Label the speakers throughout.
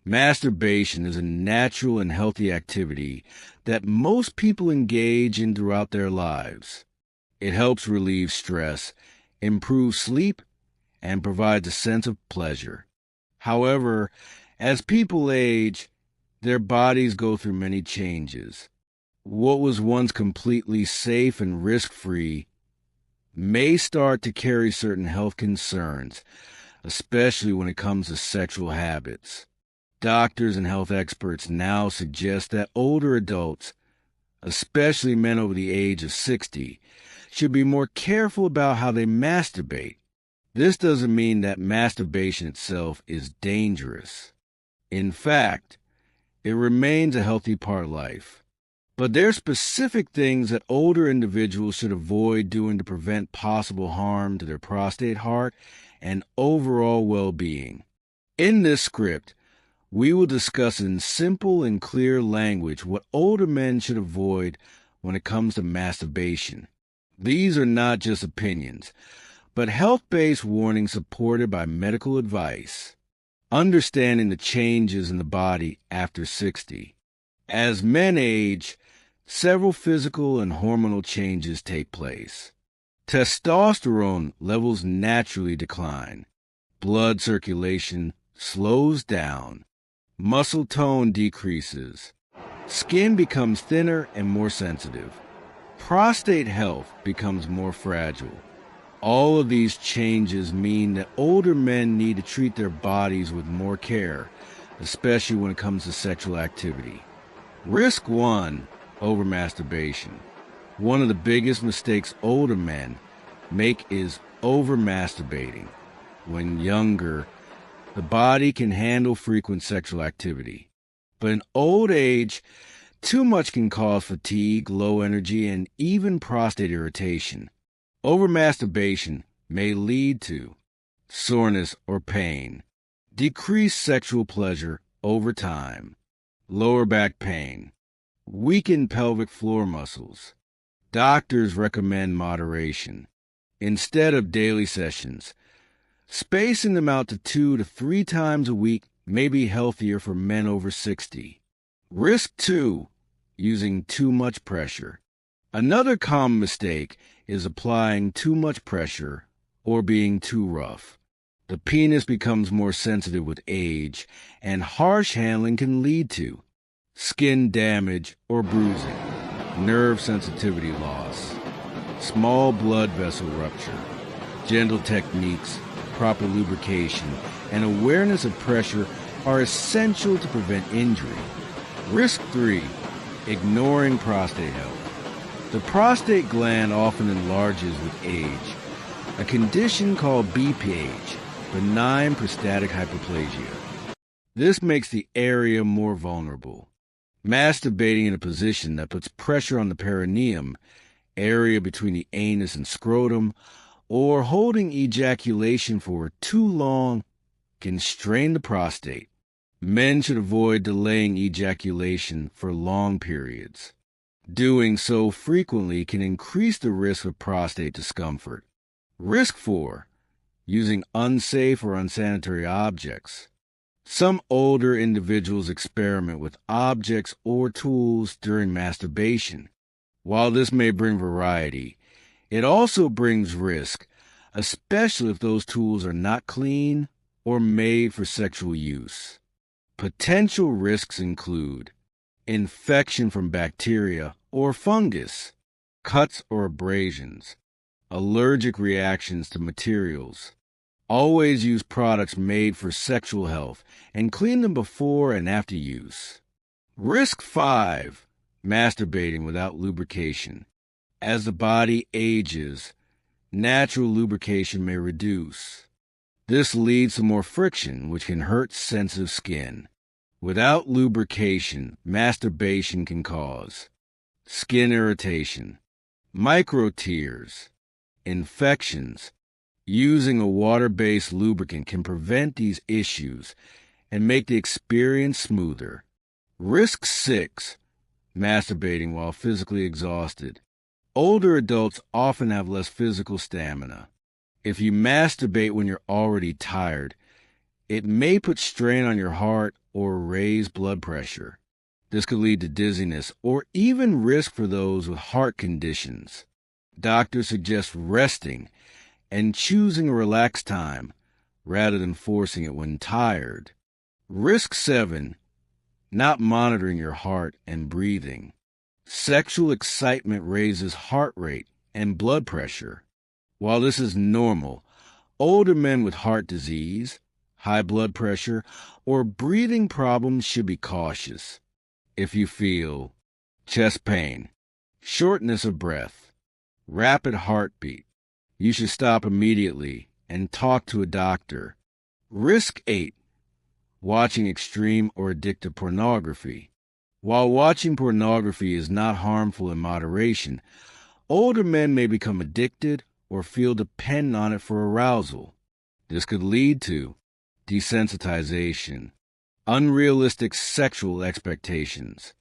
Speaker 1: Masturbation is a natural and healthy activity that most people engage in throughout their lives. It helps relieve stress, improve sleep, and provides a sense of pleasure. However, as people age, their bodies go through many changes. What was once completely safe and risk-free may start to carry certain health concerns, especially when it comes to sexual habits. Doctors and health experts now suggest that older adults, especially men over the age of 60, should be more careful about how they masturbate. This doesn't mean that masturbation itself is dangerous. In fact, it remains a healthy part of life. But there are specific things that older individuals should avoid doing to prevent possible harm to their prostate, heart, and overall well-being. In this script, we will discuss in simple and clear language what older men should avoid when it comes to masturbation. These are not just opinions, but health-based warnings supported by medical advice. Understanding the changes in the body after 60. As men age, several physical and hormonal changes take place. Testosterone levels naturally decline. Blood circulation slows down. Muscle tone decreases. Skin becomes thinner and more sensitive. Prostate health becomes more fragile. All of these changes mean that older men need to treat their bodies with more care, especially when it comes to sexual activity. Risk 1, over-masturbation. One of the biggest mistakes older men make is over-masturbating. When younger, the body can handle frequent sexual activity. But in old age, too much can cause fatigue, low energy, and even prostate irritation. Over-masturbation may lead to soreness or pain, decreased sexual pleasure over time, lower back pain, weakened pelvic floor muscles. Doctors recommend moderation. Instead of daily sessions, spacing them out to 2 to 3 times a week may be healthier for men over 60. Risk 2, using too much pressure. Another common mistake is applying too much pressure or being too rough. The penis becomes more sensitive with age, and harsh handling can lead to skin damage or bruising, nerve sensitivity loss, small blood vessel rupture. Gentle techniques, proper lubrication, and awareness of pressure are essential to prevent injury. Risk 3, ignoring prostate health. The prostate gland often enlarges with age, a condition called BPH, benign prostatic hyperplasia. This makes the area more vulnerable. Masturbating in a position that puts pressure on the perineum, area between the anus and scrotum, or holding ejaculation for too long can strain the prostate. Men should avoid delaying ejaculation for long periods. Doing so frequently can increase the risk of prostate discomfort. Risk 4, using unsafe or unsanitary objects. Some older individuals experiment with objects or tools during masturbation. While this may bring variety, it also brings risk, especially if those tools are not clean or made for sexual use. Potential risks include infection from bacteria or fungus, cuts or abrasions, allergic reactions to materials. Always use products made for sexual health and clean them before and after use. Risk 5, masturbating without lubrication. As the body ages, natural lubrication may reduce. This leads to more friction, which can hurt sensitive skin. Without lubrication, masturbation can cause skin irritation, micro tears, infections. Using a water-based lubricant can prevent these issues and make the experience smoother. Risk 6, masturbating while physically exhausted. Older adults often have less physical stamina. If you masturbate when you're already tired, it may put strain on your heart or raised blood pressure. This could lead to dizziness or even risk for those with heart conditions. Doctors suggest resting and choosing a relaxed time rather than forcing it when tired. Risk 7. Not monitoring your heart and breathing. Sexual excitement raises heart rate and blood pressure. While this is normal, older men with heart disease, high blood pressure, or breathing problems should be cautious. If you feel chest pain, shortness of breath, rapid heartbeat, you should stop immediately and talk to a doctor. Risk 8. Watching extreme or addictive pornography. While watching pornography is not harmful in moderation, older men may become addicted or feel dependent on it for arousal. This could lead to desensitization, unrealistic sexual expectations,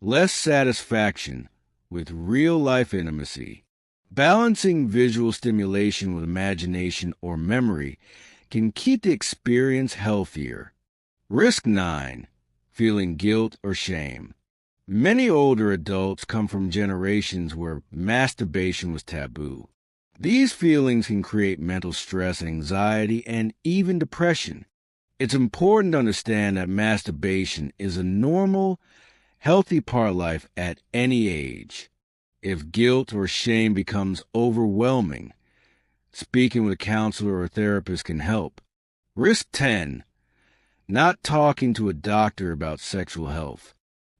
Speaker 1: less satisfaction with real-life intimacy. Balancing visual stimulation with imagination or memory can keep the experience healthier. Risk 9. Feeling guilt or shame. Many older adults come from generations where masturbation was taboo. These feelings can create mental stress, anxiety, and even depression. It's important to understand that masturbation is a normal, healthy part of life at any age. If guilt or shame becomes overwhelming, speaking with a counselor or therapist can help. Risk 10. Not talking to a doctor about sexual health.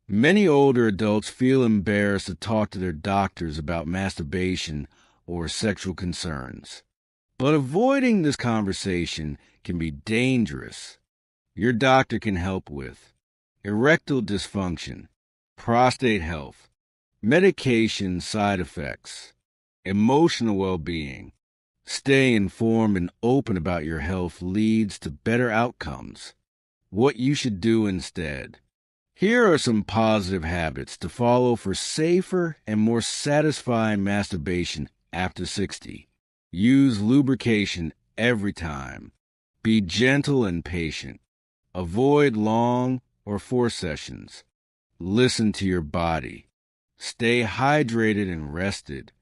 Speaker 1: Many older adults feel embarrassed to talk to their doctors about masturbation or sexual concerns. But avoiding this conversation can be dangerous. Your doctor can help with erectile dysfunction, prostate health, medication side effects, emotional well-being. Staying informed and open about your health leads to better outcomes. What you should do instead. Here are some positive habits to follow for safer and more satisfying masturbation after 60. Use lubrication every time. Be gentle and patient. Avoid long or forced sessions. Listen to your body. Stay hydrated and rested.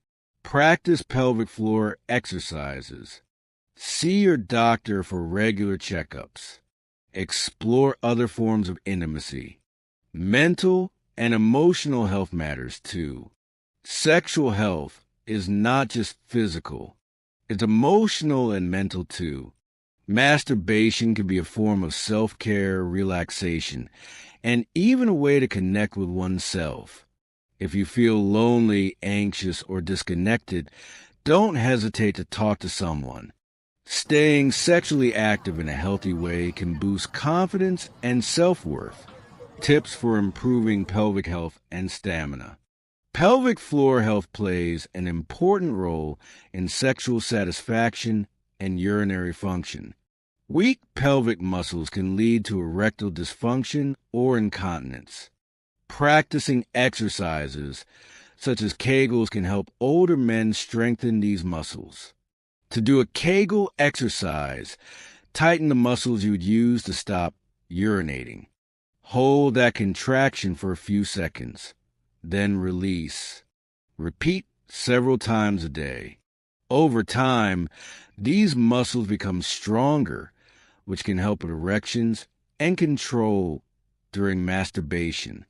Speaker 1: Practice pelvic floor exercises. See your doctor for regular checkups. Explore other forms of intimacy. Mental and emotional health matters too. Sexual health is not just physical. It's emotional and mental too. Masturbation can be a form of self-care, relaxation, and even a way to connect with oneself. If you feel lonely, anxious, or disconnected, don't hesitate to talk to someone. Staying sexually active in a healthy way can boost confidence and self-worth. Tips for improving pelvic health and stamina. Pelvic floor health plays an important role in sexual satisfaction and urinary function. Weak pelvic muscles can lead to erectile dysfunction or incontinence. Practicing exercises such as Kegels can help older men strengthen these muscles. To do a Kegel exercise, tighten the muscles you would use to stop urinating. Hold that contraction for a few seconds, then release. Repeat several times a day. Over time, these muscles become stronger, which can help with erections and control during masturbation.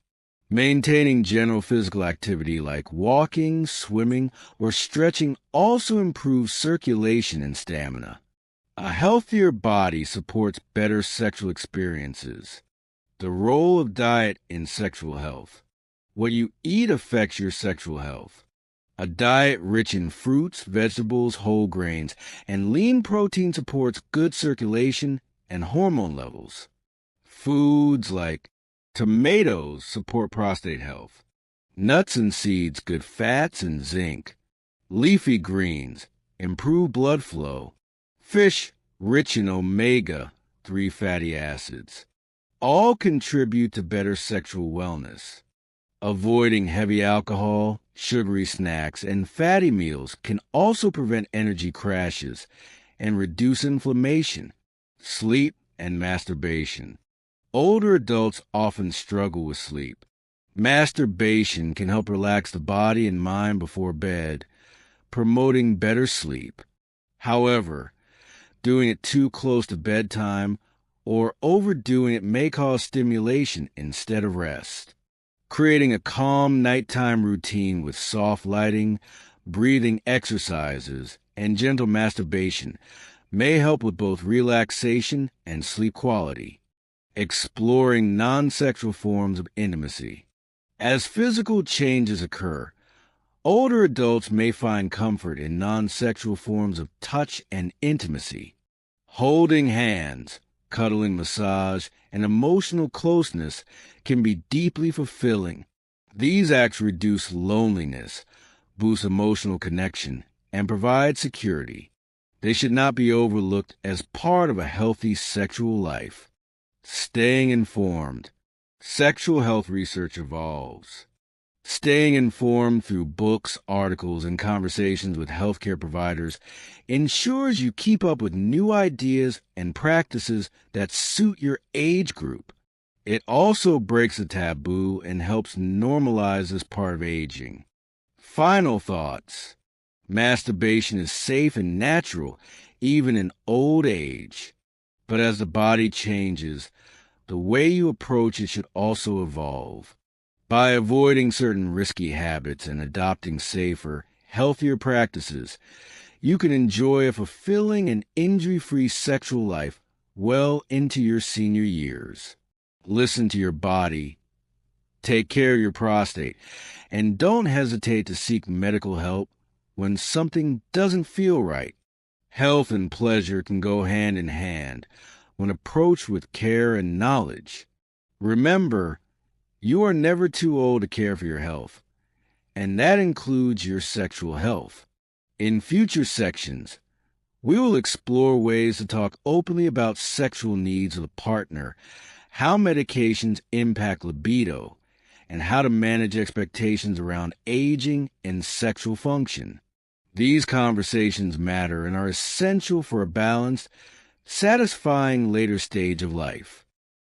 Speaker 1: Maintaining general physical activity like walking, swimming, or stretching also improves circulation and stamina. A healthier body supports better sexual experiences. The role of diet in sexual health. What you eat affects your sexual health. A diet rich in fruits, vegetables, whole grains, and lean protein supports good circulation and hormone levels. Foods like tomatoes support prostate health. Nuts and seeds, good fats and zinc. Leafy greens improve blood flow. Fish rich in omega-3 fatty acids. All contribute to better sexual wellness. Avoiding heavy alcohol, sugary snacks, and fatty meals can also prevent energy crashes and reduce inflammation. Sleep and masturbation. Older adults often struggle with sleep. Masturbation can help relax the body and mind before bed, promoting better sleep. However, doing it too close to bedtime or overdoing it may cause stimulation instead of rest. Creating a calm nighttime routine with soft lighting, breathing exercises, and gentle masturbation may help with both relaxation and sleep quality. Exploring non-sexual forms of intimacy. As physical changes occur, older adults may find comfort in non-sexual forms of touch and intimacy. Holding hands, cuddling, massage, and emotional closeness can be deeply fulfilling. These acts reduce loneliness, boost emotional connection, and provide security. They should not be overlooked as part of a healthy sexual life. Staying informed. Sexual health research evolves. Staying informed through books, articles, and conversations with healthcare providers ensures you keep up with new ideas and practices that suit your age group. It also breaks the taboo and helps normalize this part of aging. Final thoughts. Masturbation is safe and natural, even in old age. But as the body changes, the way you approach it should also evolve. By avoiding certain risky habits and adopting safer, healthier practices, you can enjoy a fulfilling and injury-free sexual life well into your senior years. Listen to your body, take care of your prostate, and don't hesitate to seek medical help when something doesn't feel right. Health and pleasure can go hand in hand when approached with care and knowledge. Remember, you are never too old to care for your health, and that includes your sexual health. In future sections, we will explore ways to talk openly about sexual needs of the partner, how medications impact libido, and how to manage expectations around aging and sexual function. These conversations matter and are essential for a balanced, satisfying later stage of life.